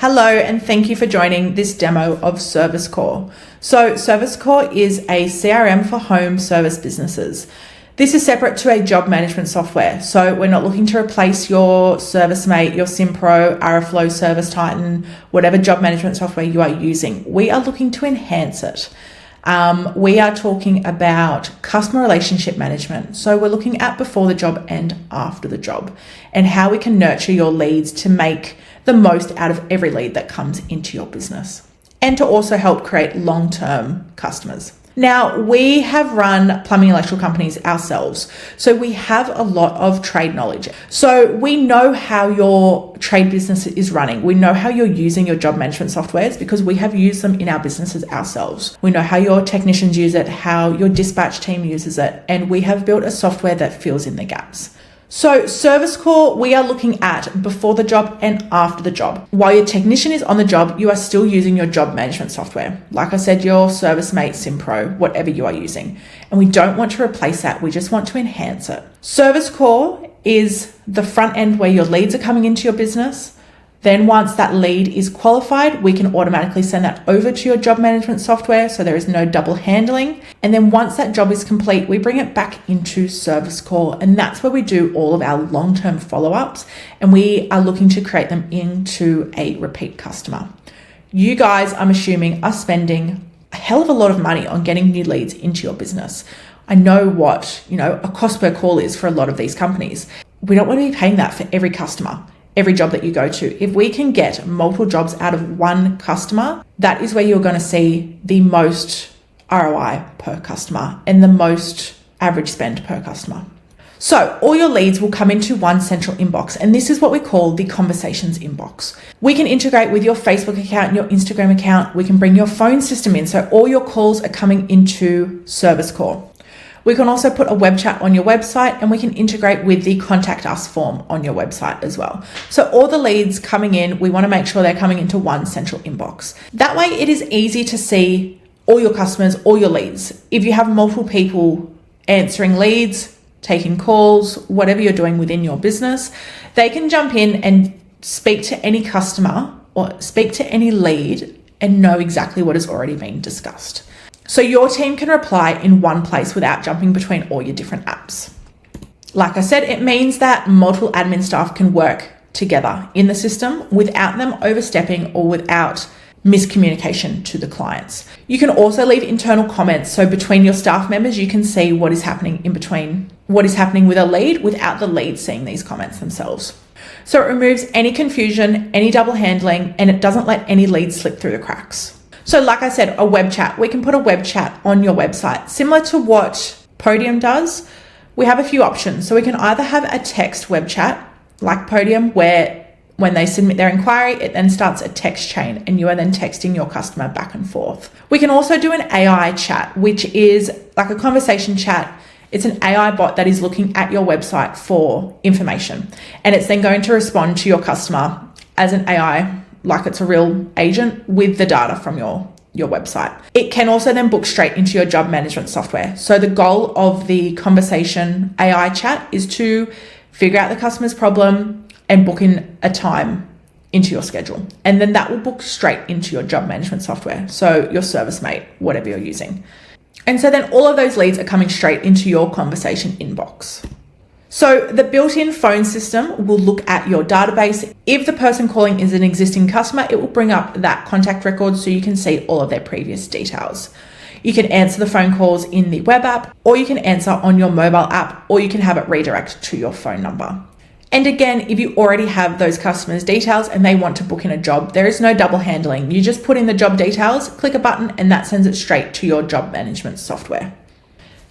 Hello, and thank you for joining this demo of Service Core. So Service Core is a CRM for home service businesses. This is separate to a job management software. So we're not looking to replace your ServiceMate, your SimPro, Airflow, ServiceTitan, whatever job management software you are using. We are looking to enhance it. We are talking about customer relationship management. So we're looking at before the job and after the job, and how we can nurture your leads to make the most out of every lead that comes into your business, and to also help create long-term customers. Now, we have run plumbing and electrical companies ourselves, so we have a lot of trade knowledge. So we know how your trade business is running. We know how you're using your job management softwares because we have used them in our businesses ourselves. We know how your technicians use it, how your dispatch team uses it, and we have built a software that fills in the gaps. So Service Core, we are looking at before the job and after the job. While your technician is on the job, you are still using your job management software. Like I said, your ServiceMate, SimPro, whatever you are using. And we don't want to replace that. We just want to enhance it. Service Core is the front end where your leads are coming into your business. Then once that lead is qualified, we can automatically send that over to your job management software, so there is no double handling. And then once that job is complete, we bring it back into Service Core, and that's where we do all of our long-term follow-ups, and we are looking to create them into a repeat customer. You guys, I'm assuming, are spending a hell of a lot of money on getting new leads into your business. I know what, a cost per call is for a lot of these companies. We don't want to be paying that for every customer. Every job that you go to. If we can get multiple jobs out of one customer, that is where you're going to see the most ROI per customer and the most average spend per customer. So all your leads will come into one central inbox, and this is what we call the conversations inbox. We can integrate with your Facebook account and your Instagram account. We can bring your phone system in, so all your calls are coming into Service Core. We can also put a web chat on your website, and we can integrate with the contact us form on your website as well. So all the leads coming in, we want to make sure they're coming into one central inbox. That way it is easy to see all your customers, all your leads. If you have multiple people answering leads, taking calls, whatever you're doing within your business, they can jump in and speak to any customer or speak to any lead and know exactly what has already been discussed. So your team can reply in one place without jumping between all your different apps. Like I said, it means that multiple admin staff can work together in the system without them overstepping or without miscommunication to the clients. You can also leave internal comments. So between your staff members, you can see what is happening in between, what is happening with a lead without the lead seeing these comments themselves. So it removes any confusion, any double handling, and it doesn't let any leads slip through the cracks. So like I said, a web chat, we can put a web chat on your website. Similar to what Podium does, we have a few options. So we can either have a text web chat like Podium, where when they submit their inquiry, it then starts a text chain and you are then texting your customer back and forth. We can also do an AI chat, which is like a conversation chat. It's an AI bot that is looking at your website for information, and it's then going to respond to your customer as an AI, like it's a real agent with the data from your website. It can also then book straight into your job management software. So the goal of the conversation AI chat is to figure out the customer's problem and book in a time into your schedule. And then that will book straight into your job management software. So your ServiceMate, whatever you're using. And so then all of those leads are coming straight into your conversation inbox. So the built-in phone system will look at your database. If the person calling is an existing customer, it will bring up that contact record so you can see all of their previous details. You can answer the phone calls in the web app, or you can answer on your mobile app, or you can have it redirect to your phone number. And again, if you already have those customers' details and they want to book in a job, there is no double handling. You just put in the job details, click a button, and that sends it straight to your job management software.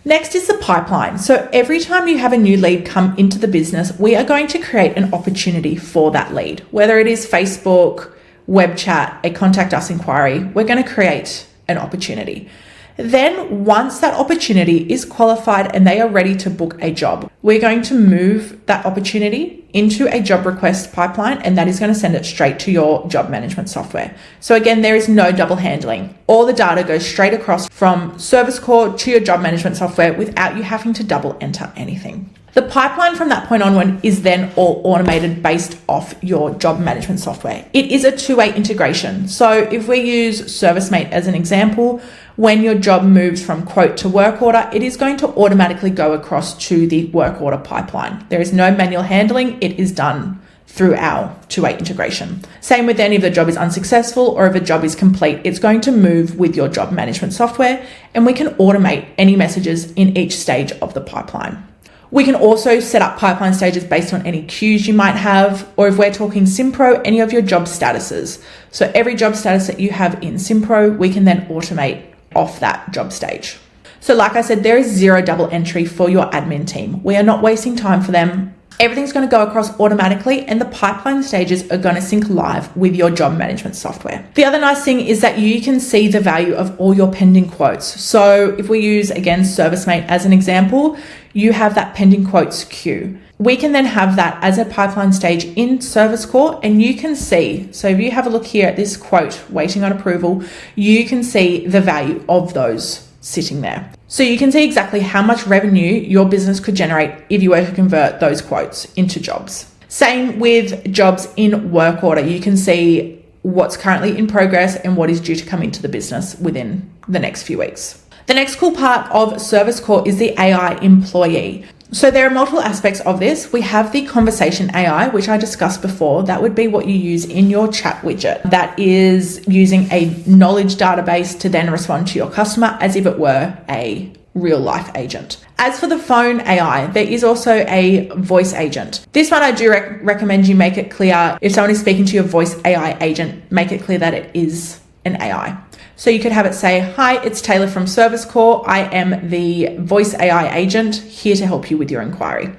Next is the pipeline. So every time you have a new lead come into the business, we are going to create an opportunity for that lead. Whether it is Facebook, web chat, a contact us inquiry, we're going to create an opportunity. Then once that opportunity is qualified and they are ready to book a job, we're going to move that opportunity into a job request pipeline, and that is going to send it straight to your job management software. So again, there is no double handling. All the data goes straight across from Service Core to your job management software without you having to double enter anything. The pipeline from that point onward is then all automated based off your job management software. It is a two-way integration. So if we use ServiceMate as an example, when your job moves from quote to work order, it is going to automatically go across to the work order pipeline. There is no manual handling. It is done through our two-way integration. Same with then if the job is unsuccessful or if a job is complete, it's going to move with your job management software, and we can automate any messages in each stage of the pipeline. We can also set up pipeline stages based on any queues you might have, or if we're talking SimPro, any of your job statuses. So every job status that you have in SimPro, we can then automate off that job stage. So like I said, there is zero double entry for your admin team. We are not wasting time for them. Everything's going to go across automatically, and the pipeline stages are going to sync live with your job management software. The other nice thing is that you can see the value of all your pending quotes. So if we use, again, ServiceMate as an example, you have that pending quotes queue. We can then have that as a pipeline stage in Service Core, and you can see, so if you have a look here at this quote, waiting on approval, you can see the value of those sitting there. So you can see exactly how much revenue your business could generate if you were to convert those quotes into jobs. Same with jobs in work order. You can see what's currently in progress and what is due to come into the business within the next few weeks. The next cool part of Service Core is the AI employee. So there are multiple aspects of this. We have the conversation AI, which I discussed before. That would be what you use in your chat widget. That is using a knowledge database to then respond to your customer as if it were a real life agent. As for the phone AI, there is also a voice agent. This one I do recommend you make it clear, if someone is speaking to your voice AI agent, make it clear that it is an AI. So you could have it say, "Hi, it's Taylor from Service Core. I am the voice AI agent here to help you with your inquiry."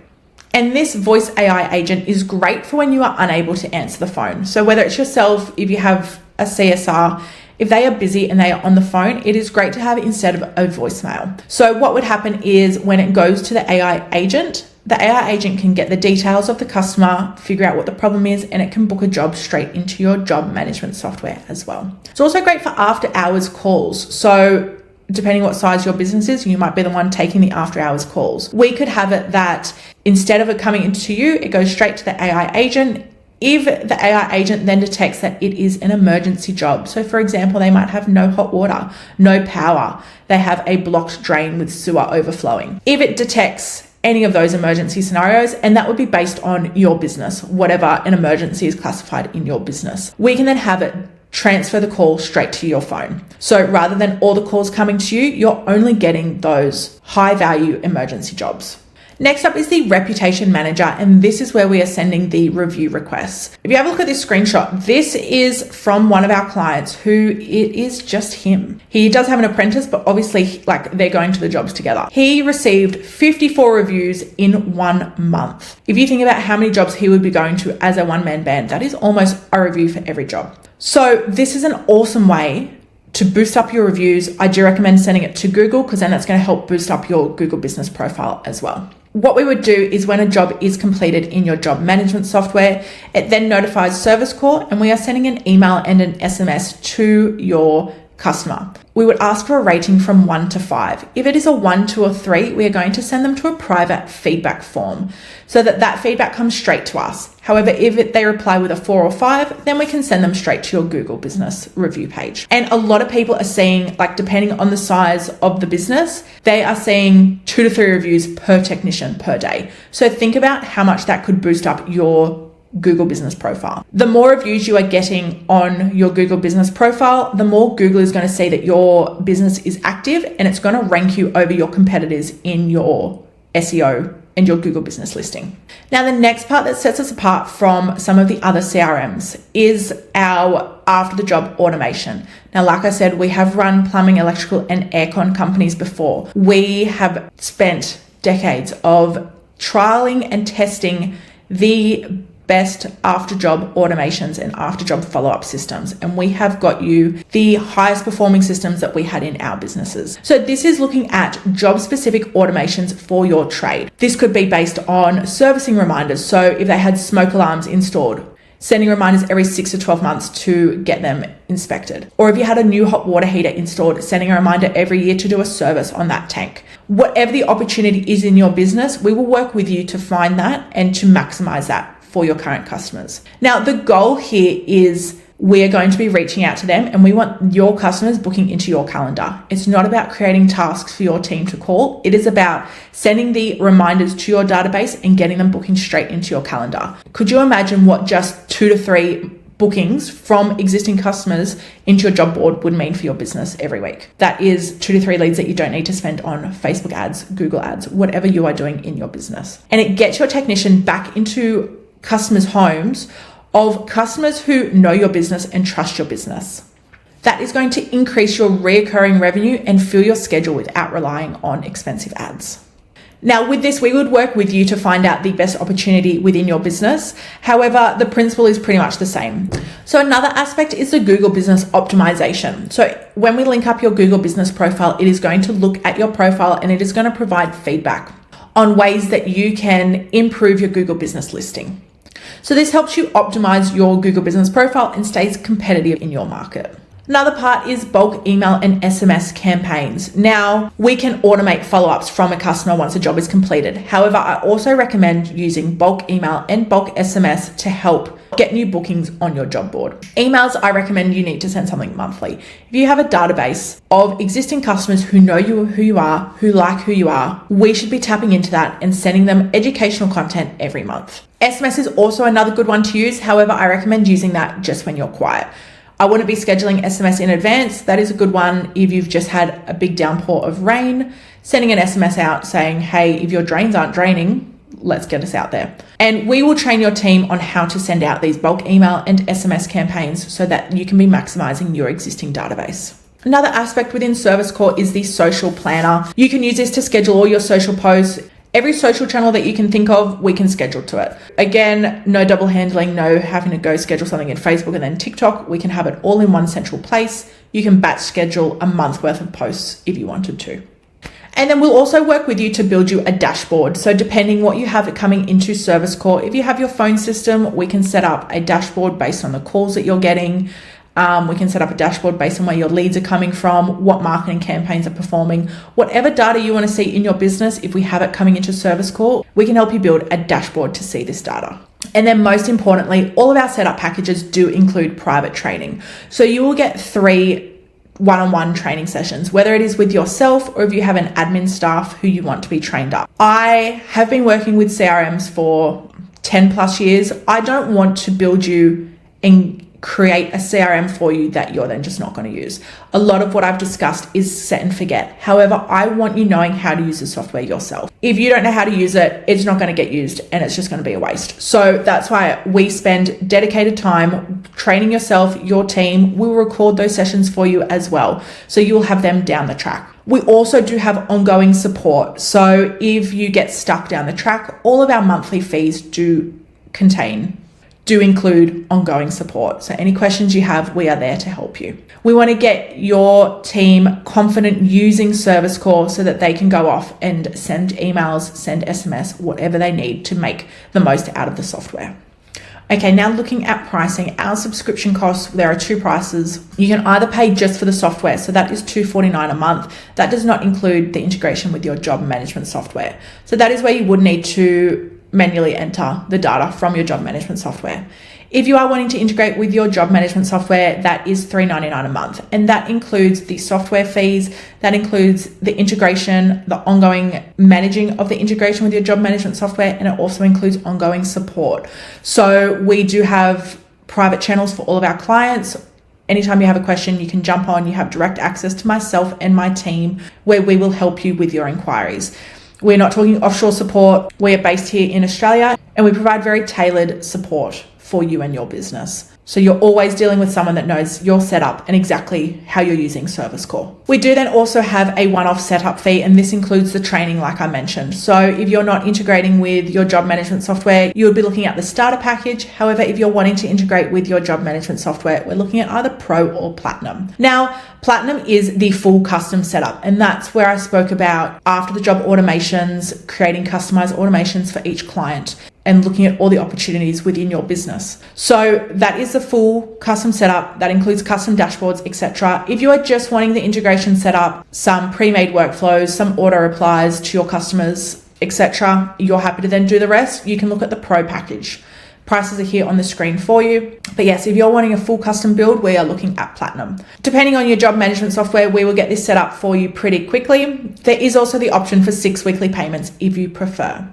And this voice AI agent is great for when you are unable to answer the phone. So whether it's yourself, if you have a CSR, if they are busy and they are on the phone, it is great to have it instead of a voicemail. So what would happen is when it goes to the AI agent, the AI agent can get the details of the customer, figure out what the problem is, and it can book a job straight into your job management software as well. It's also great for after hours calls. So depending what size your business is, you might be the one taking the after hours calls. We could have it that instead of it coming into you, it goes straight to the AI agent. If the AI agent then detects that it is an emergency job, so for example, they might have no hot water, no power, they have a blocked drain with sewer overflowing. If it detects any of those emergency scenarios, and that would be based on your business, whatever an emergency is classified in your business, we can then have it transfer the call straight to your phone. So rather than all the calls coming to you, you're only getting those high value emergency jobs. Next up is the reputation manager, and this is where we are sending the review requests. If you have a look at this screenshot, this is from one of our clients who it is just him. He does have an apprentice, but obviously like they're going to the jobs together. He received 54 reviews in 1 month. If you think about how many jobs he would be going to as a one-man band, that is almost a review for every job. So this is an awesome way to boost up your reviews. I do recommend sending it to Google because then that's going to help boost up your Google business profile as well. What we would do is when a job is completed in your job management software, it then notifies Service Core, and we are sending an email and an SMS to your customer. We would ask for a rating from 1 to 5. If it is a 1, 2, or 3, we are going to send them to a private feedback form so that feedback comes straight to us. However, if they reply with a 4 or 5, then we can send them straight to your Google business review page. And a lot of people are seeing, like depending on the size of the business, they are seeing 2 to 3 reviews per technician per day. So think about how much that could boost up your Google business profile. The more reviews you are getting on your Google business profile, the more Google is going to see that your business is active, and it's going to rank you over your competitors in your SEO and your Google business listing. Now, the next part that sets us apart from some of the other CRMs is our after the job automation. Now, like I said, we have run plumbing, electrical, and aircon companies before. We have spent decades of trialing and testing the best after job automations and after job follow-up systems. And we have got you the highest performing systems that we had in our businesses. So this is looking at job specific automations for your trade. This could be based on servicing reminders. So if they had smoke alarms installed, sending reminders every 6 to 12 months to get them inspected. Or if you had a new hot water heater installed, sending a reminder every year to do a service on that tank. Whatever the opportunity is in your business, we will work with you to find that and to maximize that for your current customers. Now, the goal here is we are going to be reaching out to them and we want your customers booking into your calendar. It's not about creating tasks for your team to call. It is about sending the reminders to your database and getting them booking straight into your calendar. Could you imagine what just 2 to 3 bookings from existing customers into your job board would mean for your business every week? That is 2 to 3 leads that you don't need to spend on Facebook ads, Google ads, whatever you are doing in your business. And it gets your technician back into customers' homes of customers who know your business and trust your business. That is going to increase your recurring revenue and fill your schedule without relying on expensive ads. Now, with this, we would work with you to find out the best opportunity within your business. However, the principle is pretty much the same. So another aspect is the Google Business Optimization. So when we link up your Google Business profile, it is going to look at your profile and it is going to provide feedback on ways that you can improve your Google Business listing. So this helps you optimize your Google Business profile and stays competitive in your market. Another part is bulk email and SMS campaigns. Now, we can automate follow-ups from a customer once a job is completed. However, I also recommend using bulk email and bulk SMS to help get new bookings on your job board. Emails, I recommend you need to send something monthly. If you have a database of existing customers who know you, who you are, who like who you are, we should be tapping into that and sending them educational content every month. SMS is also another good one to use. However, I recommend using that just when you're quiet. I wouldn't be scheduling SMS in advance. That is a good one if you've just had a big downpour of rain, sending an SMS out saying, hey, if your drains aren't draining, let's get us out there. And we will train your team on how to send out these bulk email and SMS campaigns so that you can be maximizing your existing database. Another aspect within Service Core is the social planner. You can use this to schedule all your social posts. Every social channel that you can think of, we can schedule to it. Again, no double handling, no having to go schedule something in Facebook and then TikTok. We can have it all in one central place. You can batch schedule a month worth of posts if you wanted to. And then we'll also work with you to build you a dashboard. So depending what you have coming into Service Core, if you have your phone system, we can set up a dashboard based on the calls that you're getting. We can set up a dashboard based on where your leads are coming from, what marketing campaigns are performing, whatever data you want to see in your business. If we have it coming into Service Core, we can help you build a dashboard to see this data. And then most importantly, all of our setup packages do include private training. So you will get 3 one-on-one training sessions, whether it is with yourself or if you have an admin staff who you want to be trained up. I have been working with CRMs for 10 plus years. I don't want to build you and create a CRM for you that you're then just not going to use. A lot of what I've discussed is set and forget. However, I want you knowing how to use the software yourself. If you don't know how to use it, it's not going to get used and it's just going to be a waste. So that's why we spend dedicated time training yourself, your team. We'll record those sessions for you as well. So you'll have them down the track. We also do have ongoing support. So if you get stuck down the track, all of our monthly fees do include ongoing support. So any questions you have, we are there to help you. We want to get your team confident using Service Core so that they can go off and send emails, send SMS, whatever they need to make the most out of the software. Okay, now looking at pricing, our subscription costs, there are 2 prices. You can either pay just for the software, so that is $249 a month. That does not include the integration with your job management software. So that is where you would need to manually enter the data from your job management software. If you are wanting to integrate with your job management software, that is $399 a month. And that includes the software fees, that includes the integration, the ongoing managing of the integration with your job management software, and it also includes ongoing support. So we do have private channels for all of our clients. Anytime you have a question, you can jump on, you have direct access to myself and my team where we will help you with your inquiries. We're not talking offshore support. We are based here in Australia and we provide very tailored support for you and your business. So you're always dealing with someone that knows your setup and exactly how you're using Service Core. We do then also have a one-off setup fee, and this includes the training like I mentioned. So if you're not integrating with your job management software, you would be looking at the starter package. However, if you're wanting to integrate with your job management software, we're looking at either Pro or Platinum. Now, Platinum is the full custom setup, and that's where I spoke about after the job automations, creating customized automations for each client. and looking at all the opportunities within your business. So that is the full custom setup. That includes custom dashboards, etc. If you are just wanting the integration set up, some pre-made workflows, some auto replies to your customers, etc., you're happy to then do the rest, you can look at the Pro package. Prices are here on the screen for you. But yes, if you're wanting a full custom build, we are looking at Platinum. Depending on your job management software, we will get this set up for you pretty quickly. There is also the option for 6 weekly payments if you prefer.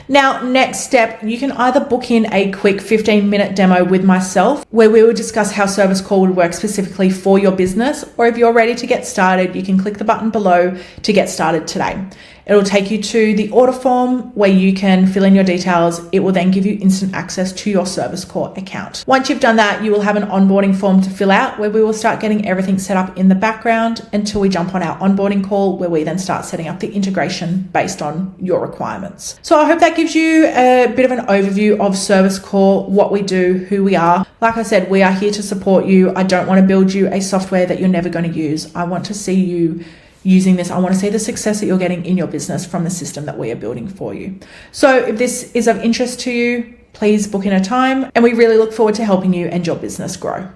Now, next step, you can either book in a quick 15-minute demo with myself where we will discuss how Service Core would work specifically for your business, or if you're ready to get started, you can click the button below to get started today. It'll take you to the order form where you can fill in your details. It will then give you instant access to your Service Core account. Once you've done that, you will have an onboarding form to fill out where we will start getting everything set up in the background until we jump on our onboarding call where we then start setting up the integration based on your requirements. So I hope that gives you a bit of an overview of Service Core, what we do, who we are. Like I said, we are here to support you. I don't want to build you a software that you're never going to use. I want to see you using this. I want to see the success that you're getting in your business from the system that we are building for you. So if this is of interest to you, please book in a time, and we really look forward to helping you and your business grow.